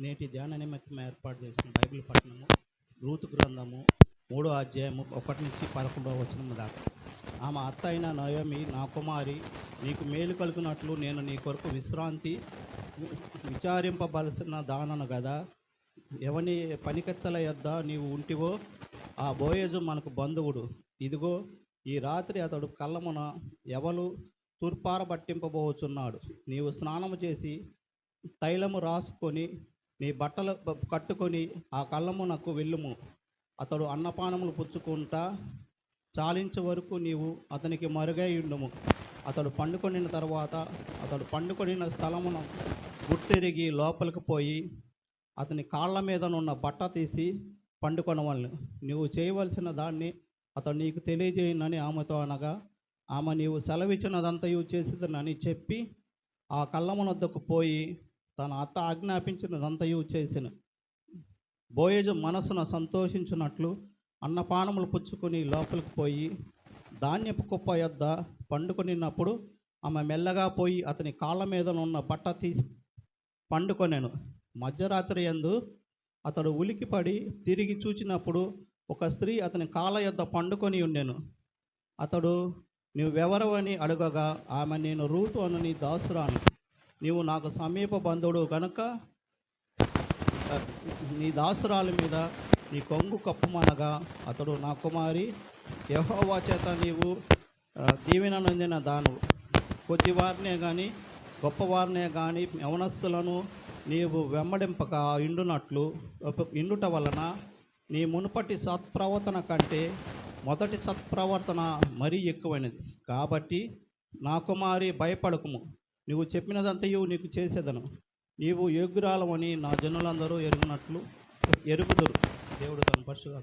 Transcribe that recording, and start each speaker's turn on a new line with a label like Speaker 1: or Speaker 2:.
Speaker 1: నేటి ధ్యాన నిమిత్తం ఏర్పాటు చేసిన బైబిల్ పట్టణము రూతు గ్రంథము 3వ అధ్యాయము 1 నుంచి 11వ వచనం దాకా. ఆమె అత్త అయిన నయోమి, నా కుమారి, నీకు మేలు కలుగునట్లు నేను నీ కొరకు విశ్రాంతి విచారింపబలసిన దానను గదా. ఎవని పనికెత్తల యొద్ద నీవు ఉంటివో ఆ బోయేజు మనకు బంధువుడు. ఇదిగో ఈ రాత్రి అతడు కళ్ళమున ఎవలు తూర్పారబట్టింపబోచున్నాడు. నీవు స్నానము చేసి తైలము రాసుకొని నీ బట్టలు కట్టుకొని ఆ కళ్ళమునకు వెళ్ళుము. అతడు అన్నపానములు పుచ్చుకుంటా చాలించే వరకు నీవు అతనికి మరుగై ఉండుము. అతడు పండుకొనిన తర్వాత అతడు పండుకొనిన స్థలమున గుర్తిరిగి లోపలికి పోయి అతని కాళ్ళ మీదనున్న బట్ట తీసి పండుకొనవలను. నీవు చేయవలసిన దాన్ని అతడు నీకు తెలియజేయనని ఆమెతో అనగా, ఆమె నీవు సెలవిచ్చినదంతయు చేసిదనని చెప్పి ఆ కళ్ళమునొద్దకు పోయి తన అత్త ఆజ్ఞాపించినదంతయు చేసెను. బోయేజు మనసున సంతోషించినట్లు అన్నపానములు పుచ్చుకొని లోపలికి పోయి ధాన్యపు కుప్ప యొద్ద పండుకొనినప్పుడు ఆమె మెల్లగా పోయి అతని కాళ్ళ మీదనున్న బట్ట తీసి పండుకొనెను. మధ్యరాత్రి యందు అతడు ఉలికిపడి తిరిగి చూచినప్పుడు ఒక స్త్రీ అతని కాళ్ళ యొద్ద పండుకొని ఉండెను. అతడు, నీవెవరవని అడుగగా ఆమె, నేను రూతు అను నీ దాసురాను. నీవు నాకు సమీప బంధువుడు కనుక నీ దాసురాలి మీద నీ కొంగు కప్పుమనగా, అతడు, నా కుమారి, యెహోవా చేత నీవు దీవెన నొందిన దాను. కొద్దివారినే కానీ గొప్పవారినే కానీ యవనస్తులను నీవు వెంబడింపక ఇండుట వలన నీ మునుపటి సత్ప్రవర్తన కంటే మొదటి సత్ప్రవర్తన మరీ ఎక్కువైనది. కాబట్టి నా కుమారి, భయపడకుము. నీవు చెప్పినదంతయు నీకు చేసేదను. నీవు యోగ్యురాలవని నా జనులందరూ ఎరుగుదురు. దేవుడు తన పరిశుద్ధ